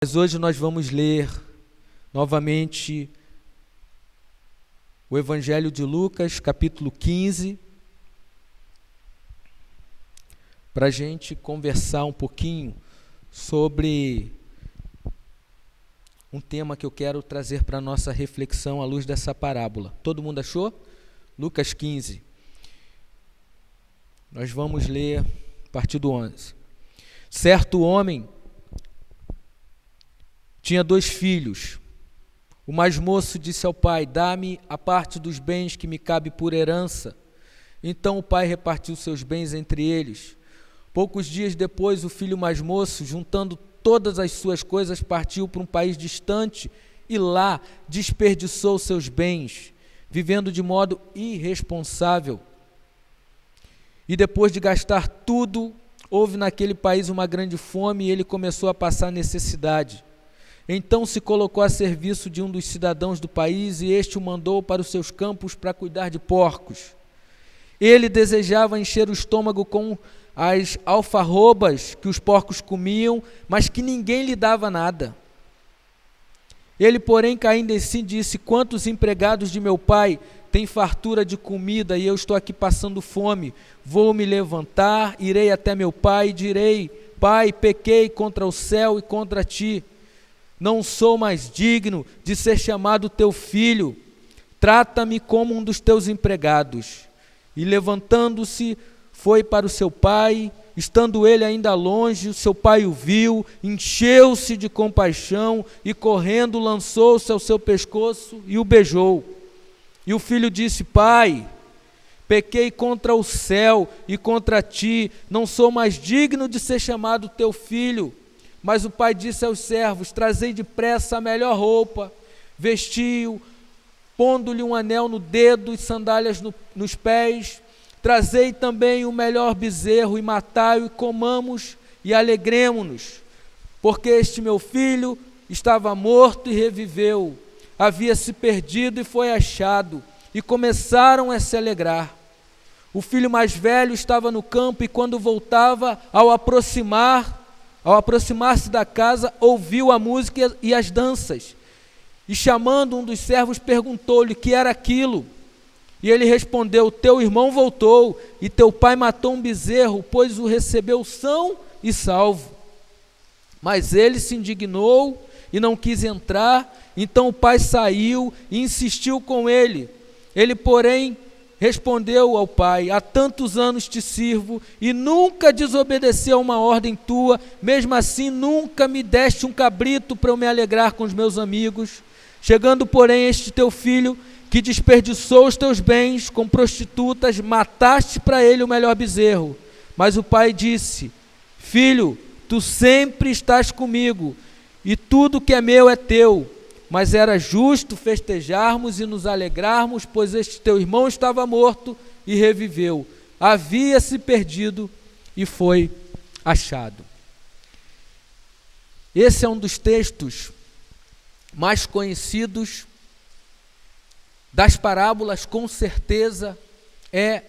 Mas hoje nós vamos ler novamente o Evangelho de Lucas, capítulo 15, para a gente conversar um pouquinho sobre um tema que eu quero trazer para a nossa reflexão à luz dessa parábola. Todo mundo achou? Lucas 15. Nós vamos ler a partir do 11. Certo homem tinha 2 filhos. O mais moço disse ao pai: dá-me a parte dos bens que me cabe por herança. Então o pai repartiu seus bens entre eles. Poucos dias depois, o filho mais moço, juntando todas as suas coisas, partiu para um país distante e lá desperdiçou seus bens, vivendo de modo irresponsável. E depois de gastar tudo, houve naquele país uma grande fome e ele começou a passar necessidade. Então se colocou a serviço de um dos cidadãos do país e este o mandou para os seus campos para cuidar de porcos. Ele desejava encher o estômago com as alfarrobas que os porcos comiam, mas que ninguém lhe dava nada. Ele, porém, caindo em si, disse: quantos empregados de meu pai têm fartura de comida e eu estou aqui passando fome? Vou me levantar, irei até meu pai e direi: pai, pequei contra o céu e contra ti. Não sou mais digno de ser chamado teu filho. Trata-me como um dos teus empregados. E levantando-se, foi para o seu pai. Estando ele ainda longe, o seu pai o viu, encheu-se de compaixão e, correndo, lançou-se ao seu pescoço e o beijou. E o filho disse: pai, pequei contra o céu e contra ti, não sou mais digno de ser chamado teu filho. Mas o pai disse aos servos: trazei depressa a melhor roupa, vestiu, pondo-lhe um anel no dedo e sandálias nos pés. Trazei também o melhor bezerro e matai-o, e comamos e alegremo-nos, porque este meu filho estava morto e reviveu, havia se perdido e foi achado, e começaram a se alegrar. O filho mais velho estava no campo e quando voltava, ao aproximar-se da casa, ouviu a música e as danças, e chamando um dos servos, perguntou-lhe que era aquilo. E ele respondeu: teu irmão voltou, e teu pai matou um bezerro, pois o recebeu são e salvo. Mas ele se indignou e não quis entrar. Então o pai saiu e insistiu com ele. Ele, porém, respondeu ao pai: há tantos anos te sirvo e nunca desobedeci a uma ordem tua, mesmo assim nunca me deste um cabrito para eu me alegrar com os meus amigos. Chegando, porém, este teu filho, que desperdiçou os teus bens com prostitutas, mataste para ele o melhor bezerro. Mas o pai disse: filho, tu sempre estás comigo, e tudo que é meu é teu. Mas era justo festejarmos e nos alegrarmos, pois este teu irmão estava morto e reviveu, havia se perdido e foi achado. Esse é um dos textos mais conhecidos das parábolas, com certeza é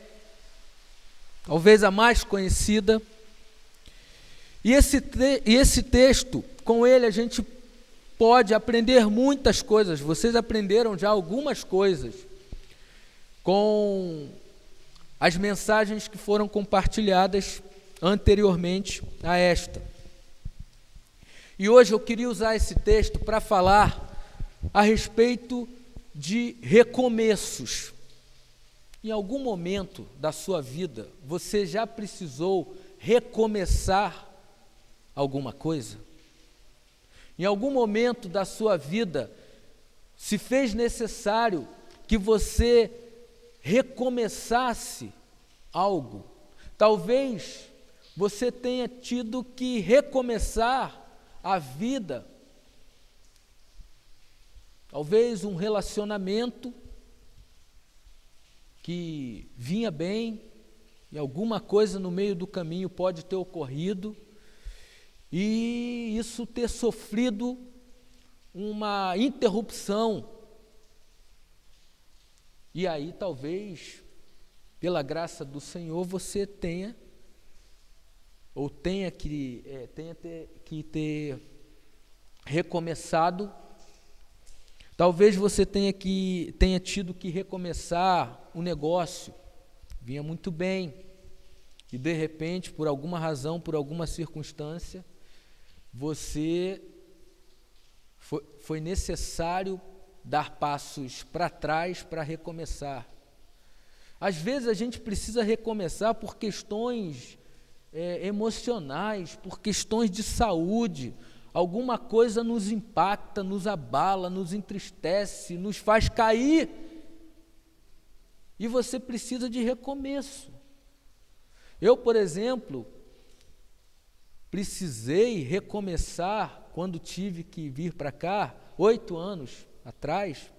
talvez a mais conhecida. E esse texto, com ele a gente pode aprender muitas coisas. Vocês aprenderam já algumas coisas com as mensagens que foram compartilhadas anteriormente a esta. E hoje eu queria usar esse texto para falar a respeito de recomeços. Em algum momento da sua vida, você já precisou recomeçar alguma coisa? Em algum momento da sua vida, se fez necessário que você recomeçasse algo? Talvez você tenha tido que recomeçar a vida. Talvez um relacionamento que vinha bem e alguma coisa no meio do caminho pode ter ocorrido e isso ter sofrido uma interrupção. E aí talvez, pela graça do Senhor, você tenha que ter recomeçado. Talvez você tenha tido que recomeçar um negócio, vinha muito bem, e de repente, por alguma razão, por alguma circunstância, foi necessário dar passos para trás para recomeçar. Às vezes a gente precisa recomeçar por questões emocionais, por questões de saúde. Alguma coisa nos impacta, nos abala, nos entristece, nos faz cair. E você precisa de recomeço. Eu, por exemplo, precisei recomeçar quando tive que vir para cá, 8 anos atrás.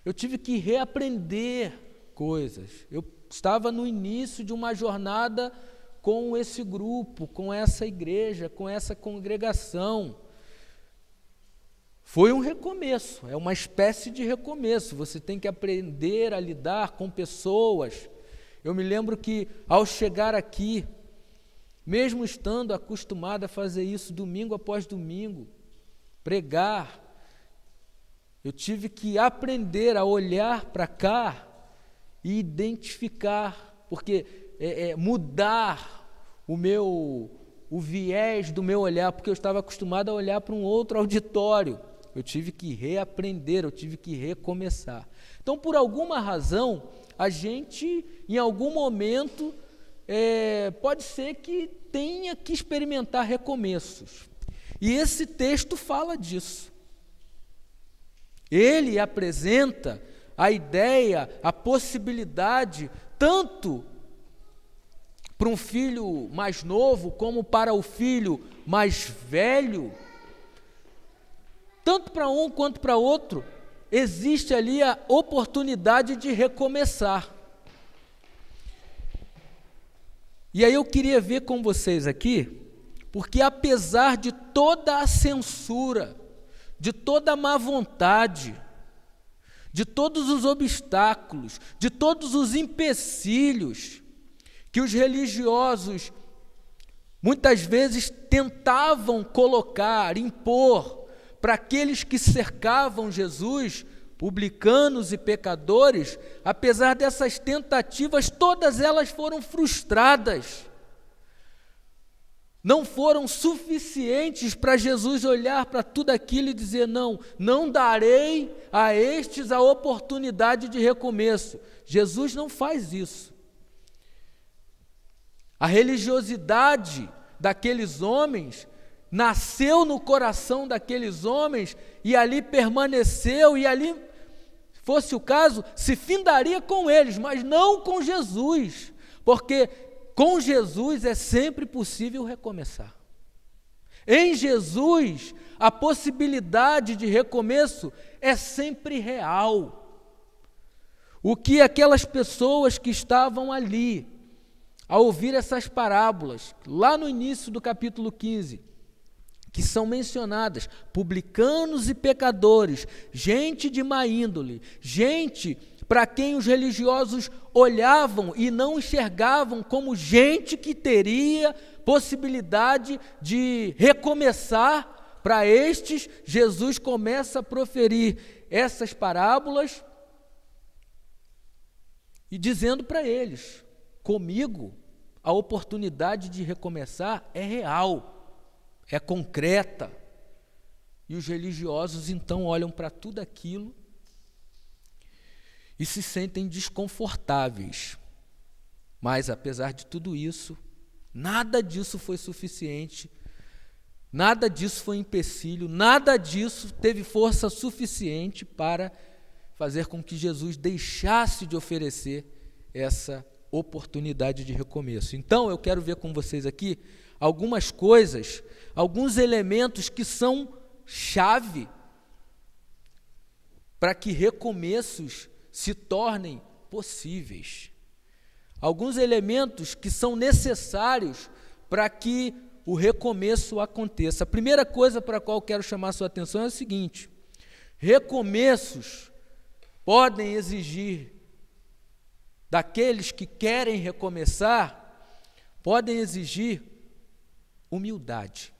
Eu tive que reaprender coisas. Eu estava no início de uma jornada com esse grupo, com essa igreja, com essa congregação. Foi um recomeço, é uma espécie de recomeço. Você tem que aprender a lidar com pessoas. Eu me lembro que, ao chegar aqui, mesmo estando acostumado a fazer isso domingo após domingo, pregar, eu tive que aprender a olhar para cá e identificar, porque mudar o viés do meu olhar, porque eu estava acostumado a olhar para um outro auditório. Eu tive que reaprender, eu tive que recomeçar. Então, por alguma razão, a gente, em algum momento, pode ser que tenha que experimentar recomeços. E esse texto fala disso. Ele apresenta a ideia, a possibilidade, tanto para um filho mais novo, como para o filho mais velho, tanto para um quanto para outro, existe ali a oportunidade de recomeçar. E aí eu queria ver com vocês aqui, porque apesar de toda a censura, de toda a má vontade, de todos os obstáculos, de todos os empecilhos que os religiosos muitas vezes tentavam colocar, impor para aqueles que cercavam Jesus, publicanos e pecadores, apesar dessas tentativas, todas elas foram frustradas. Não foram suficientes para Jesus olhar para tudo aquilo e dizer: não darei a estes a oportunidade de recomeço. Jesus não faz isso. A religiosidade daqueles homens nasceu no coração daqueles homens e ali permaneceu, e ali, se fosse o caso, se findaria com eles, mas não com Jesus, porque com Jesus é sempre possível recomeçar. Em Jesus, a possibilidade de recomeço é sempre real. O que aquelas pessoas que estavam ali, ao ouvir essas parábolas, lá no início do capítulo 15, que são mencionadas, publicanos e pecadores, gente de má índole, gente para quem os religiosos olhavam e não enxergavam como gente que teria possibilidade de recomeçar, para estes, Jesus começa a proferir essas parábolas e dizendo para eles: comigo, a oportunidade de recomeçar é real, é concreta. E os religiosos então olham para tudo aquilo e se sentem desconfortáveis. Mas, apesar de tudo isso, nada disso foi suficiente, nada disso foi empecilho, nada disso teve força suficiente para fazer com que Jesus deixasse de oferecer essa oportunidade de recomeço. Então, eu quero ver com vocês aqui algumas coisas, alguns elementos que são chave para que recomeços se tornem possíveis. Alguns elementos que são necessários para que o recomeço aconteça. A primeira coisa para a qual eu quero chamar a sua atenção é o seguinte: recomeços podem exigir daqueles que querem recomeçar, podem exigir humildade.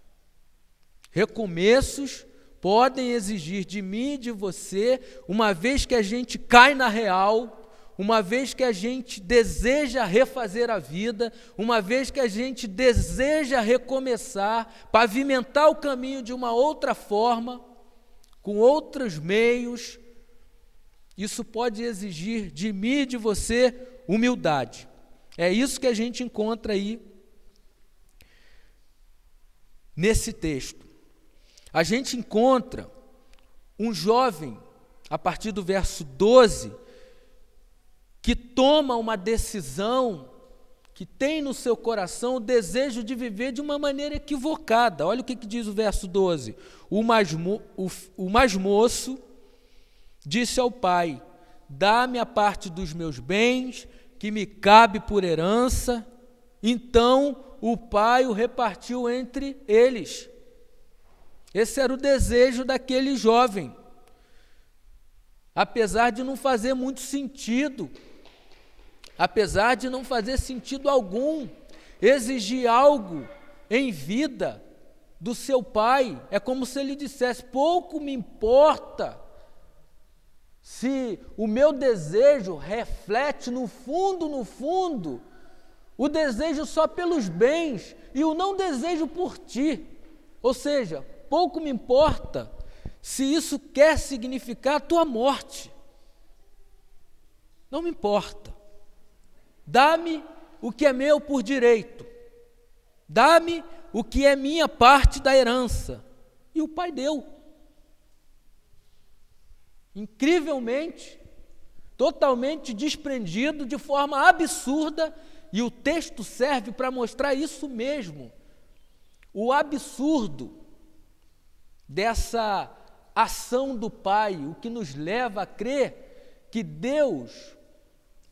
recomeços podem exigir de mim e de você, uma vez que a gente cai na real, uma vez que a gente deseja refazer a vida, uma vez que a gente deseja recomeçar, pavimentar o caminho de uma outra forma, com outros meios, isso pode exigir de mim e de você humildade. É isso que a gente encontra aí nesse texto. A gente encontra um jovem, a partir do verso 12, que toma uma decisão, que tem no seu coração o desejo de viver de uma maneira equivocada. Olha o que diz o verso 12. O mais moço disse ao pai: dá-me a parte dos meus bens, que me cabe por herança. Então o pai o repartiu entre eles. Esse era o desejo daquele jovem. Apesar de não fazer muito sentido, apesar de não fazer sentido algum, exigir algo em vida do seu pai, é como se ele dissesse: pouco me importa se o meu desejo reflete no fundo, o desejo só pelos bens e o não desejo por ti. Ou seja, pouco me importa se isso quer significar a tua morte. Não me importa. Dá-me o que é meu por direito. Dá-me o que é minha parte da herança. E o pai deu. Incrivelmente, totalmente desprendido, de forma absurda, e o texto serve para mostrar isso mesmo. O absurdo dessa ação do Pai, o que nos leva a crer que Deus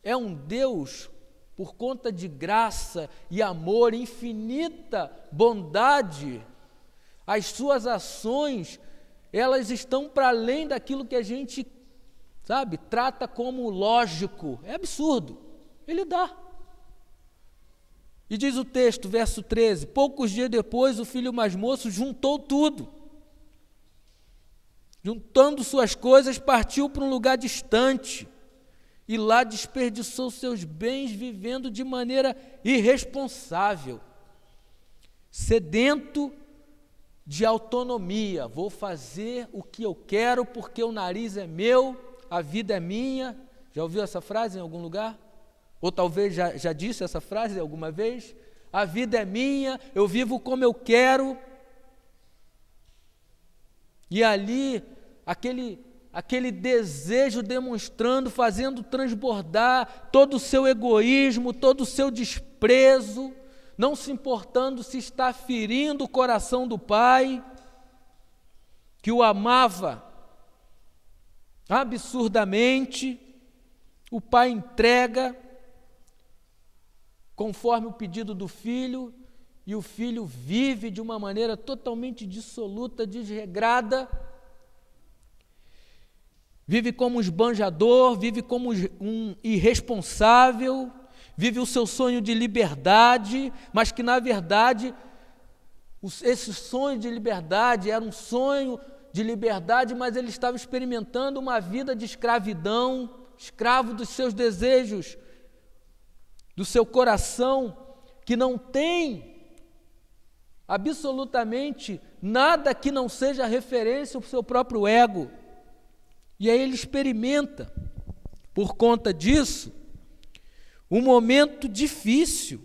é um Deus, por conta de graça e amor, infinita bondade. As suas ações, elas estão para além daquilo que a gente, trata como lógico. É absurdo. Ele dá. E diz o texto, verso 13: poucos dias depois, o filho mais moço juntou tudo. Juntando suas coisas, partiu para um lugar distante e lá desperdiçou seus bens vivendo de maneira irresponsável, sedento de autonomia. Vou fazer o que eu quero porque o nariz é meu, a vida é minha. Já ouviu essa frase em algum lugar? Ou talvez já disse essa frase alguma vez? A vida é minha, eu vivo como eu quero. E ali, aquele desejo demonstrando, fazendo transbordar todo o seu egoísmo, todo o seu desprezo, não se importando se está ferindo o coração do pai, que o amava absurdamente. O pai entrega conforme o pedido do filho, e o filho vive de uma maneira totalmente dissoluta, desregrada, vive como um esbanjador, vive como um irresponsável, vive o seu sonho de liberdade, mas que na verdade esse sonho de liberdade era um sonho de liberdade, mas ele estava experimentando uma vida de escravidão, escravo dos seus desejos, do seu coração, que não tem absolutamente nada que não seja referência ao seu próprio ego. E aí ele experimenta, por conta disso, um momento difícil.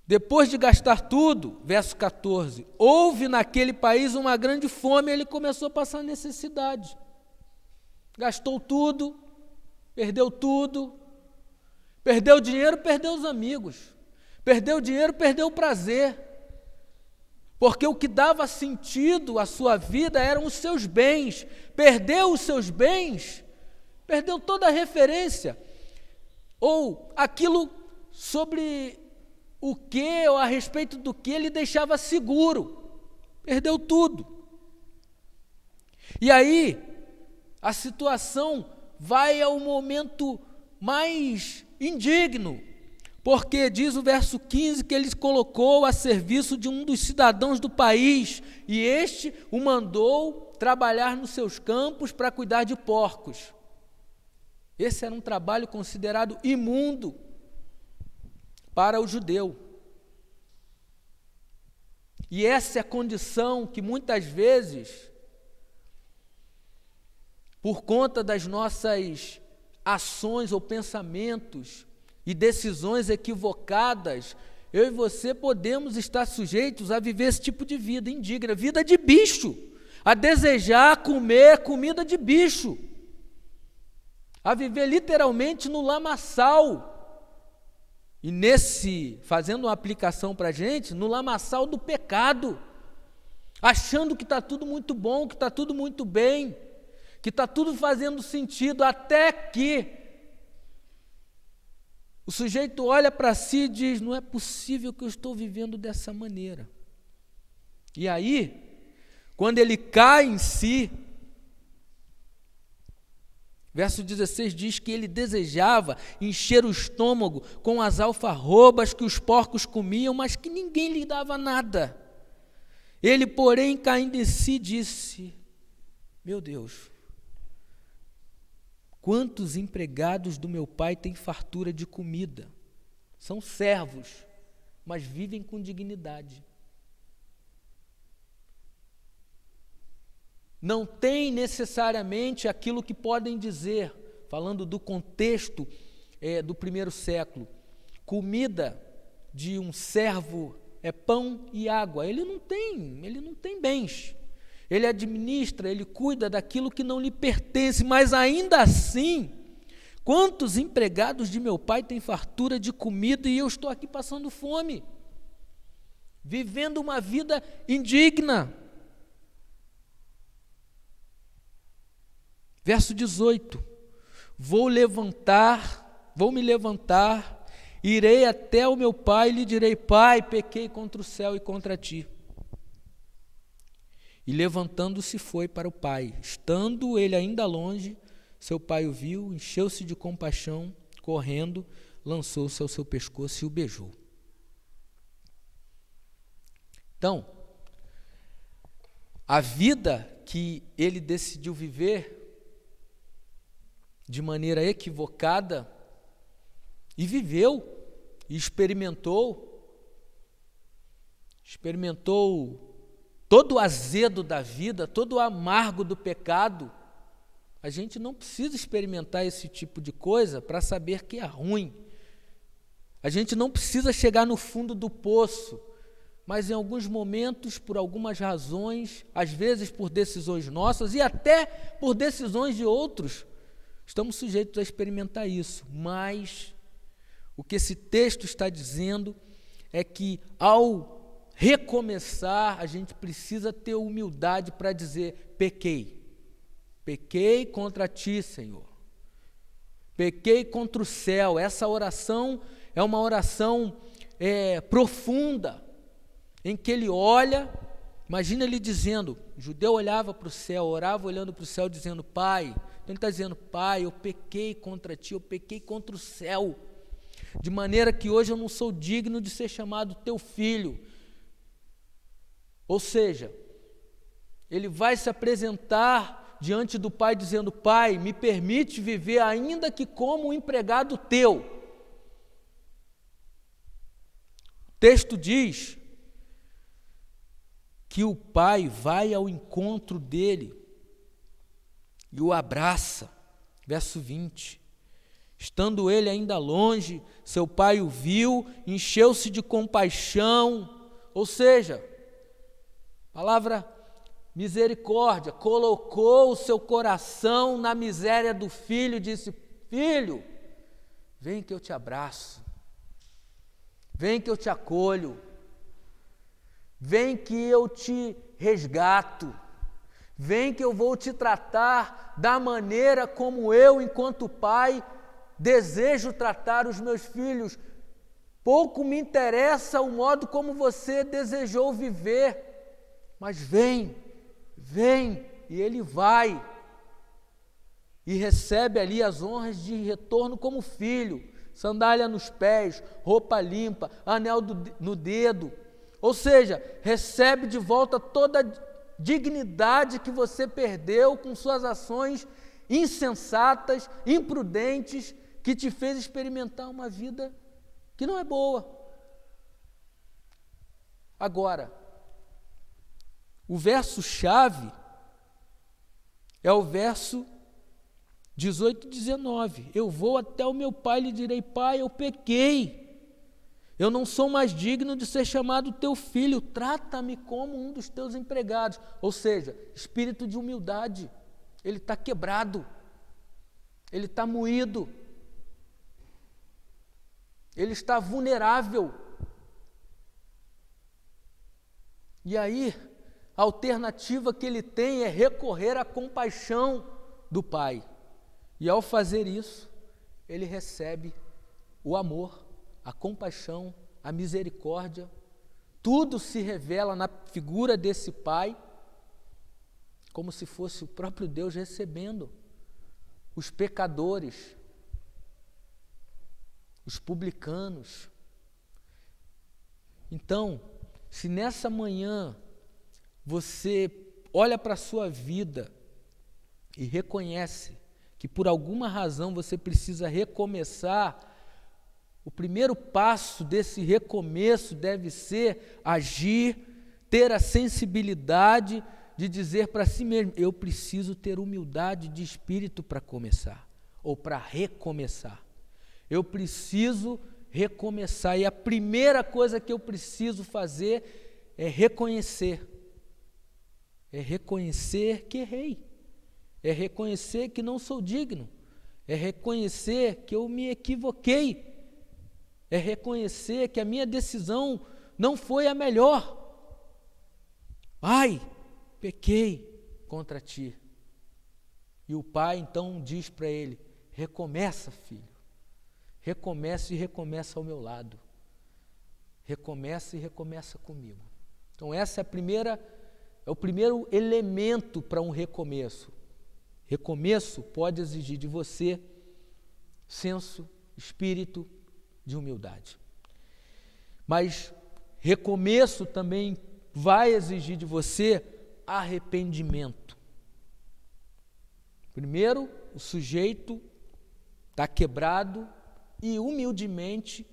Depois de gastar tudo, verso 14, houve naquele país uma grande fome, e ele começou a passar necessidade. Gastou tudo, perdeu dinheiro, perdeu os amigos, perdeu dinheiro, perdeu o prazer, porque o que dava sentido à sua vida eram os seus bens. Perdeu os seus bens, perdeu toda a referência, ou aquilo sobre o que ou a respeito do que ele deixava seguro, perdeu tudo. E aí, a situação vai ao momento mais indigno, Porque diz o verso 15 que ele colocou a serviço de um dos cidadãos do país, e este o mandou trabalhar nos seus campos para cuidar de porcos. Esse era um trabalho considerado imundo para o judeu. E essa é a condição que muitas vezes, por conta das nossas ações ou pensamentos e decisões equivocadas, eu e você podemos estar sujeitos a viver esse tipo de vida indigna, vida de bicho, a desejar comer comida de bicho, a viver literalmente no lamaçal. E fazendo uma aplicação para a gente, no lamaçal do pecado, achando que está tudo muito bom, que está tudo muito bem, que está tudo fazendo sentido, até que o sujeito olha para si e diz: não é possível que eu estou vivendo dessa maneira. E aí, quando ele cai em si, verso 16 diz que ele desejava encher o estômago com as alfarrobas que os porcos comiam, mas que ninguém lhe dava nada. Ele, porém, caindo em si, disse: meu Deus, quantos empregados do meu pai têm fartura de comida? São servos, mas vivem com dignidade. Não tem necessariamente aquilo que podem dizer, falando do contexto do primeiro século. Comida de um servo é pão e água. Ele não tem bens. Ele administra, ele cuida daquilo que não lhe pertence, mas ainda assim, quantos empregados de meu pai têm fartura de comida e eu estou aqui passando fome, vivendo uma vida indigna. Verso 18: vou me levantar, irei até o meu pai e lhe direi: pai, pequei contra o céu e contra ti. E levantando-se foi para o pai. Estando ele ainda longe, seu pai o viu, encheu-se de compaixão, correndo, lançou-se ao seu pescoço e o beijou. Então, a vida que ele decidiu viver de maneira equivocada, e viveu, e experimentou todo o azedo da vida, todo o amargo do pecado. A gente não precisa experimentar esse tipo de coisa para saber que é ruim. A gente não precisa chegar no fundo do poço, mas em alguns momentos, por algumas razões, às vezes por decisões nossas e até por decisões de outros, estamos sujeitos a experimentar isso. Mas o que esse texto está dizendo é que ao recomeçar, a gente precisa ter humildade para dizer: pequei contra ti, Senhor, pequei contra o céu. Essa oração é uma oração profunda, em que ele olha, imagina ele dizendo, o judeu olhava para o céu, orava olhando para o céu, dizendo: pai. Então ele está dizendo: pai, eu pequei contra ti, eu pequei contra o céu, de maneira que hoje eu não sou digno de ser chamado teu filho. Ou seja, ele vai se apresentar diante do pai dizendo: pai, me permite viver ainda que como um empregado teu. O texto diz que o pai vai ao encontro dele e o abraça. Verso 20: estando ele ainda longe, seu pai o viu, encheu-se de compaixão. Ou seja, palavra misericórdia, colocou o seu coração na miséria do filho e disse: filho, vem que eu te abraço, vem que eu te acolho, vem que eu te resgato, vem que eu vou te tratar da maneira como eu, enquanto pai, desejo tratar os meus filhos. Pouco me interessa o modo como você desejou viver, mas vem, e ele vai, e recebe ali as honras de retorno como filho, sandália nos pés, roupa limpa, anel no dedo. Ou seja, recebe de volta toda a dignidade que você perdeu com suas ações insensatas, imprudentes, que te fez experimentar uma vida que não é boa. Agora, o verso-chave é o verso 18 e 19. Eu vou até o meu pai e lhe direi: Pai, eu pequei. Eu não sou mais digno de ser chamado teu filho. Trata-me como um dos teus empregados. Ou seja, espírito de humildade. Ele está quebrado. Ele está moído. Ele está vulnerável. E aí, a alternativa que ele tem é recorrer à compaixão do Pai. E ao fazer isso, ele recebe o amor, a compaixão, a misericórdia. Tudo se revela na figura desse Pai, como se fosse o próprio Deus recebendo os pecadores, os publicanos. Então, se nessa manhã você olha para a sua vida e reconhece que por alguma razão você precisa recomeçar, o primeiro passo desse recomeço deve ser agir, ter a sensibilidade de dizer para si mesmo: eu preciso ter humildade de espírito para começar, ou para recomeçar. Eu preciso recomeçar, e a primeira coisa que eu preciso fazer é reconhecer que errei, é reconhecer que não sou digno, é reconhecer que eu me equivoquei, é reconhecer que a minha decisão não foi a melhor. Pai, pequei contra ti. E o pai então diz para ele: recomeça, filho, recomeça e recomeça ao meu lado, recomeça e recomeça comigo. Então essa é o primeiro elemento para um recomeço. Recomeço pode exigir de você senso, espírito de humildade. Mas recomeço também vai exigir de você arrependimento. Primeiro, o sujeito está quebrado e humildemente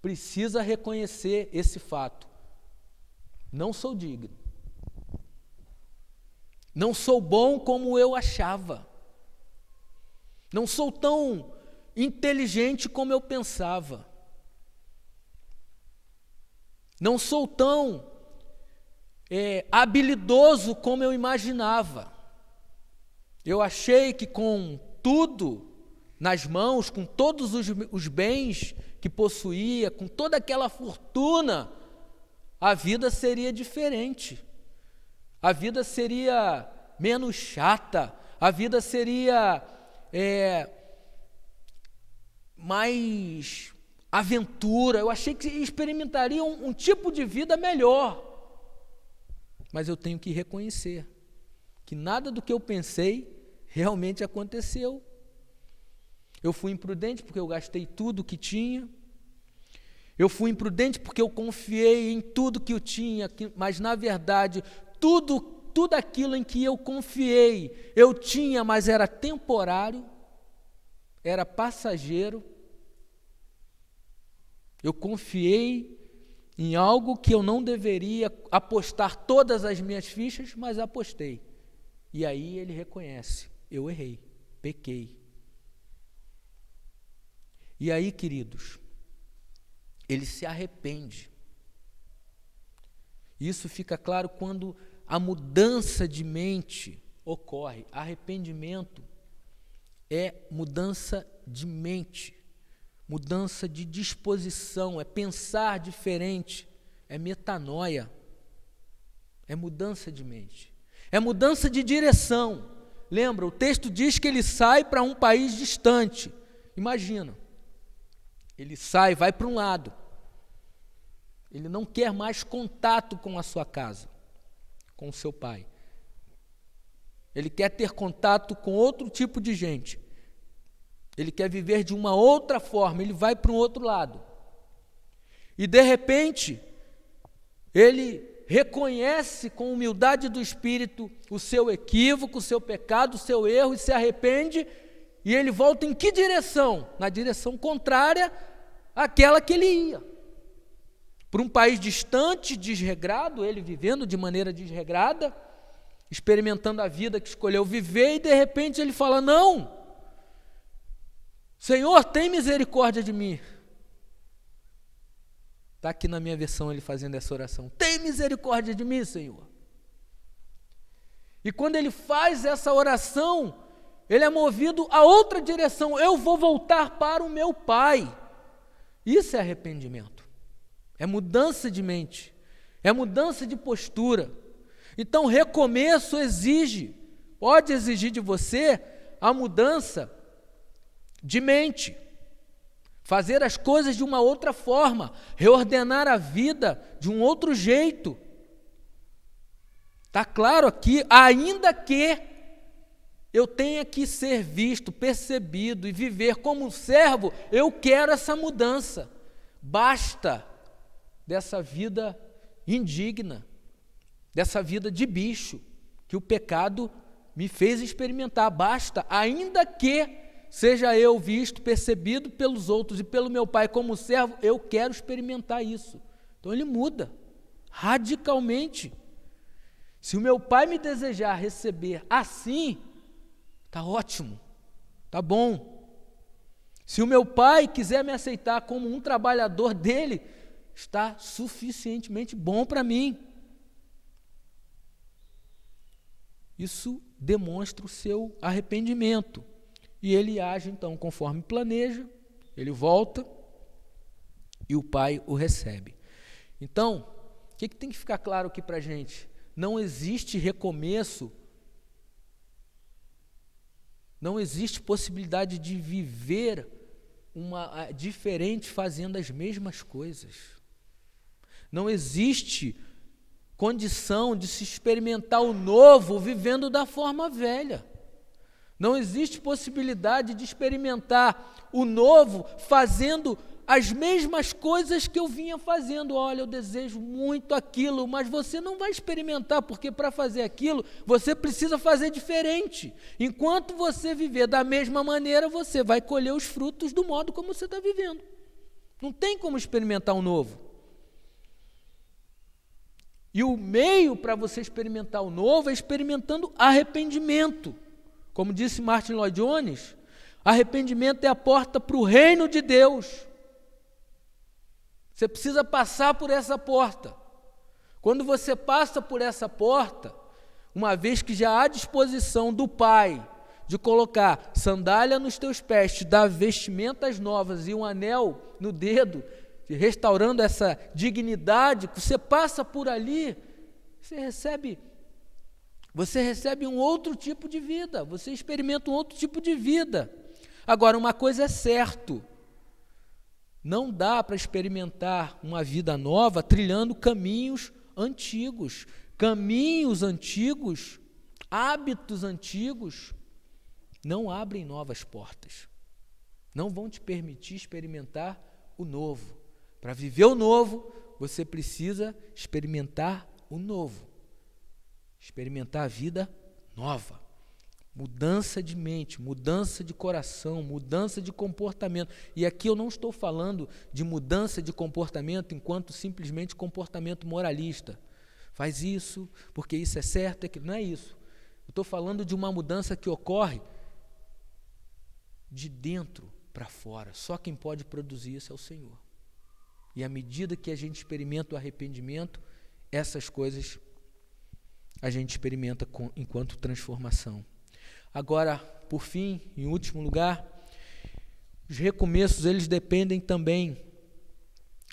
precisa reconhecer esse fato. Não sou digno. Não sou bom como eu achava. Não sou tão inteligente como eu pensava. Não sou tão habilidoso como eu imaginava. Eu achei que com tudo nas mãos, com todos os bens que possuía, com toda aquela fortuna, a vida seria diferente. A vida seria menos chata, a vida seria mais aventura. Eu achei que experimentaria um tipo de vida melhor. Mas eu tenho que reconhecer que nada do que eu pensei realmente aconteceu. Eu fui imprudente porque eu gastei tudo que tinha. Eu fui imprudente porque eu confiei em tudo que eu tinha, mas na verdade tudo aquilo em que eu confiei, eu tinha, mas era temporário, era passageiro. Eu confiei em algo que eu não deveria apostar todas as minhas fichas, mas apostei. E aí ele reconhece: eu errei, pequei. E aí, queridos, ele se arrepende. Isso fica claro quando a mudança de mente ocorre. Arrependimento é mudança de mente, mudança de disposição, é pensar diferente, é metanoia, é mudança de mente, é mudança de direção. Lembra, o texto diz que ele sai para um país distante. Imagina, ele sai, vai para um lado. Ele não quer mais contato com a sua casa, com o seu pai. Ele quer ter contato com outro tipo de gente. Ele quer viver de uma outra forma, ele vai para um outro lado. E de repente, ele reconhece com humildade do espírito o seu equívoco, o seu pecado, o seu erro e se arrepende, e ele volta em que direção? Na direção contrária àquela que ele ia. Para um país distante, desregrado, ele vivendo de maneira desregrada, experimentando a vida que escolheu viver, e de repente ele fala: não, Senhor, tem misericórdia de mim. Está aqui na minha versão ele fazendo essa oração: tem misericórdia de mim, Senhor. E quando ele faz essa oração, ele é movido a outra direção: eu vou voltar para o meu Pai. Isso é arrependimento, é mudança de mente, é mudança de postura. Então, recomeço pode exigir de você a mudança de mente, fazer as coisas de uma outra forma, reordenar a vida de um outro jeito. Está claro aqui, ainda que eu tenha que ser visto, percebido e viver como um servo, eu quero essa mudança. Basta dessa vida indigna, dessa vida de bicho, que o pecado me fez experimentar. Basta, ainda que seja eu visto, percebido pelos outros e pelo meu Pai como servo, eu quero experimentar isso. Então ele muda radicalmente. Se o meu Pai me desejar receber assim, está ótimo, está bom. Se o meu Pai quiser me aceitar como um trabalhador dele, está suficientemente bom para mim. Isso demonstra o seu arrependimento. E ele age então conforme planeja, ele volta e o Pai o recebe. Então, o que tem que ficar claro aqui para a gente? Não existe recomeço, não existe possibilidade de viver diferente fazendo as mesmas coisas. Não existe condição de se experimentar o novo vivendo da forma velha. Não existe possibilidade de experimentar o novo fazendo as mesmas coisas que eu vinha fazendo. Olha, eu desejo muito aquilo, mas você não vai experimentar, porque para fazer aquilo, você precisa fazer diferente. Enquanto você viver da mesma maneira, você vai colher os frutos do modo como você está vivendo. Não tem como experimentar o novo. E o meio para você experimentar o novo é experimentando arrependimento. Como disse Martin Lloyd Jones, arrependimento é a porta para o reino de Deus. Você precisa passar por essa porta. Quando você passa por essa porta, uma vez que já há disposição do Pai de colocar sandália nos teus pés, te dar vestimentas novas e um anel no dedo, restaurando essa dignidade, você passa por ali, você recebe um outro tipo de vida, você experimenta um outro tipo de vida. Agora, uma coisa é certo, não dá para experimentar uma vida nova trilhando caminhos antigos. Caminhos antigos, hábitos antigos, não abrem novas portas. Não vão te permitir experimentar o novo. Para viver o novo, você precisa experimentar o novo. Experimentar a vida nova. Mudança de mente, mudança de coração, mudança de comportamento. E aqui eu não estou falando de mudança de comportamento enquanto simplesmente comportamento moralista. Faz isso, porque isso é certo, é que não é isso. Eu estou falando de uma mudança que ocorre de dentro para fora. Só quem pode produzir isso é o Senhor. E à medida que a gente experimenta o arrependimento, essas coisas a gente experimenta enquanto transformação. Agora, por fim, em último lugar, os recomeços, eles dependem também,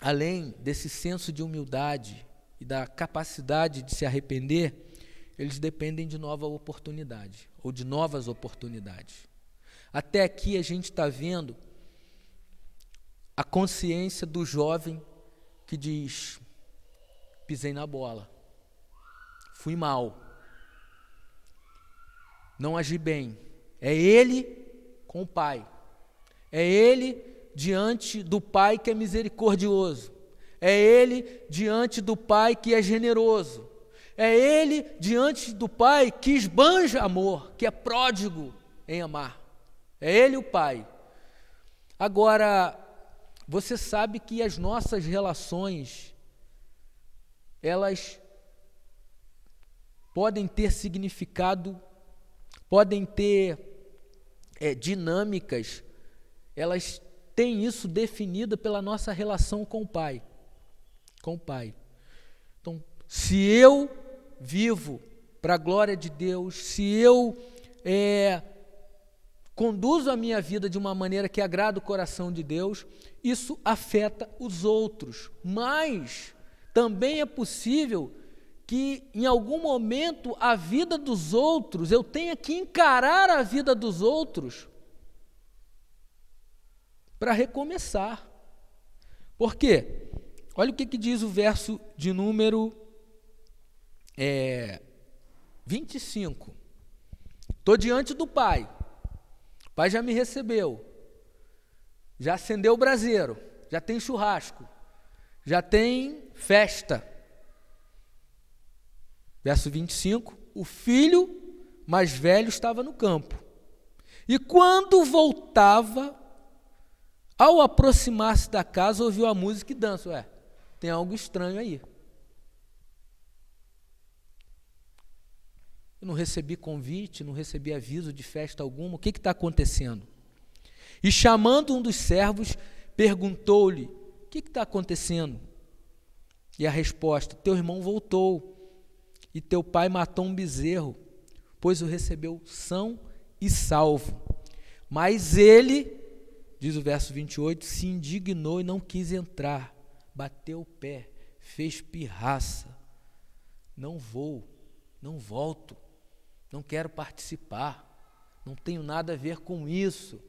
além desse senso de humildade e da capacidade de se arrepender, eles dependem de nova oportunidade, ou de novas oportunidades. Até aqui a gente está vendo a consciência do jovem que diz: pisei na bola, fui mal, não agi bem. É ele com o pai. É Ele diante do Pai que é misericordioso. É Ele diante do Pai que é generoso. É Ele diante do Pai que esbanja amor, que é pródigo em amar. É Ele o Pai. Agora, você sabe que as nossas relações, elas podem ter significado, podem ter dinâmicas, elas têm isso definido pela nossa relação com o Pai. Com o Pai. Então, se eu vivo para a glória de Deus, se eu conduzo a minha vida de uma maneira que agrada o coração de Deus, isso afeta os outros. Mas também é possível que em algum momento a vida dos outros, eu tenha que encarar a vida dos outros para recomeçar. Por quê? Olha o que diz o verso de número 25. Estou diante do Pai. O Pai já me recebeu. Já acendeu o braseiro. Já tem churrasco. Já tem festa. Verso 25. O filho mais velho estava no campo. E quando voltava, ao aproximar-se da casa, ouviu a música e dança. Tem algo estranho aí. Eu não recebi convite, não recebi aviso de festa alguma. O que está acontecendo? E chamando um dos servos, perguntou-lhe: o que está acontecendo? E a resposta: teu irmão voltou, e teu pai matou um bezerro, pois o recebeu são e salvo. Mas ele, diz o verso 28, se indignou e não quis entrar, bateu o pé, fez pirraça. Não vou, não volto, não quero participar, não tenho nada a ver com isso.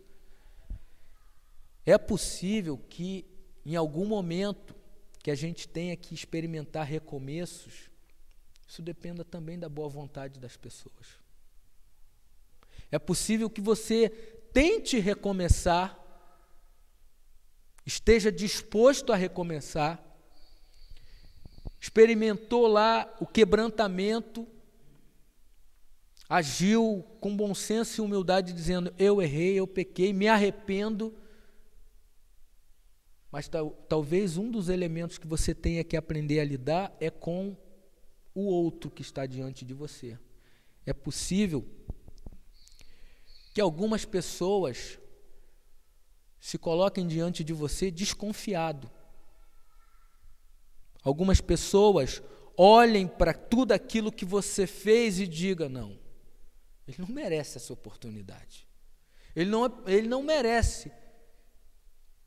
É possível que em algum momento que a gente tenha que experimentar recomeços, isso dependa também da boa vontade das pessoas. É possível que você tente recomeçar, esteja disposto a recomeçar, experimentou lá o quebrantamento, agiu com bom senso e humildade, dizendo: eu errei, eu pequei, me arrependo. Mas talvez um dos elementos que você tenha que aprender a lidar é com o outro que está diante de você. É possível que algumas pessoas se coloquem diante de você desconfiado. Algumas pessoas olhem para tudo aquilo que você fez e digam: não, ele não merece essa oportunidade. Ele não merece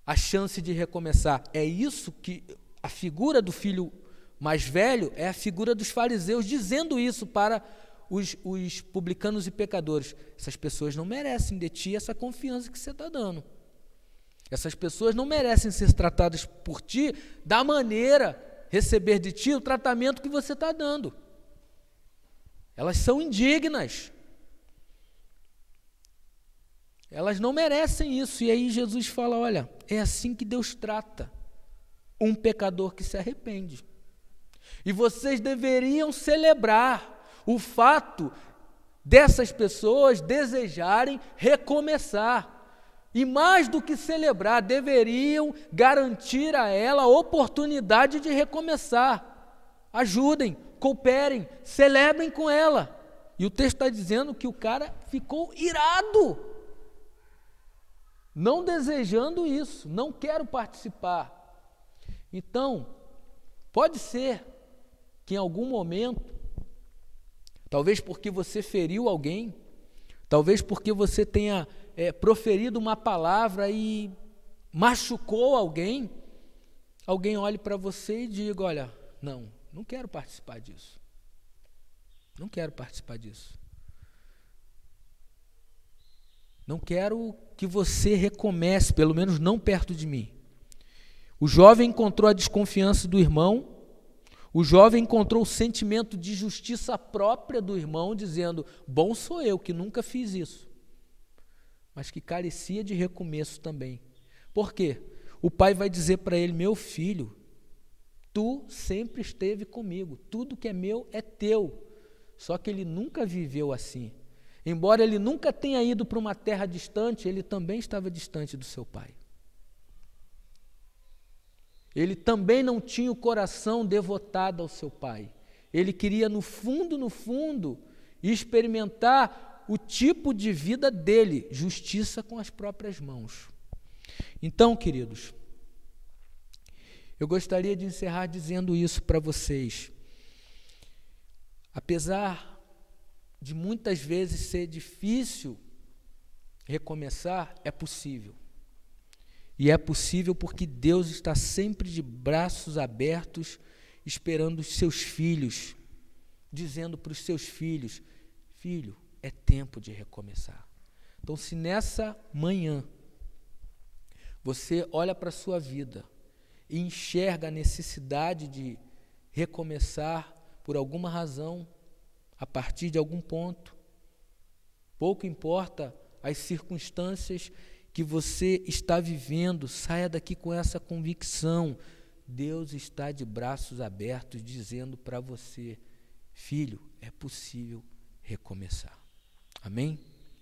a chance de recomeçar. É isso que a figura do filho mais velho é a figura dos fariseus, dizendo isso para os publicanos e pecadores. Essas pessoas não merecem de ti essa confiança que você está dando. Essas pessoas não merecem ser tratadas por ti da maneira, receber de ti o tratamento que você está dando. Elas são indignas. Elas não merecem isso. E aí Jesus fala: olha, é assim que Deus trata um pecador que se arrepende. E vocês deveriam celebrar o fato dessas pessoas desejarem recomeçar. E mais do que celebrar, deveriam garantir a ela a oportunidade de recomeçar. Ajudem, cooperem, celebrem com ela. E o texto está dizendo que o cara ficou irado, não desejando isso, não quero participar. Então, pode ser que em algum momento, talvez porque você feriu alguém, talvez porque você tenha proferido uma palavra e machucou alguém, alguém olhe para você e diga: olha, não quero participar disso. Não quero participar disso. Não quero que você recomece, pelo menos não perto de mim. O jovem encontrou a desconfiança do irmão, o jovem encontrou o sentimento de justiça própria do irmão, dizendo: bom sou eu, que nunca fiz isso. mas que carecia de recomeço também. Por quê? O pai vai dizer para ele: meu filho, tu sempre esteve comigo, tudo que é meu é teu. Só que ele nunca viveu assim. Embora ele nunca tenha ido para uma terra distante, ele também estava distante do seu pai. Ele também não tinha o coração devotado ao seu pai. Ele queria, no fundo, experimentar o tipo de vida dele, justiça com as próprias mãos. Então, queridos, eu gostaria de encerrar dizendo isso para vocês. Apesar de muitas vezes ser difícil recomeçar, é possível. E é possível porque Deus está sempre de braços abertos, esperando os seus filhos, dizendo para os seus filhos: filho, é tempo de recomeçar. Então, se nessa manhã você olha para a sua vida e enxerga a necessidade de recomeçar por alguma razão, a partir de algum ponto, pouco importa as circunstâncias que você está vivendo, saia daqui com essa convicção: Deus está de braços abertos dizendo para você: filho, é possível recomeçar. Amém?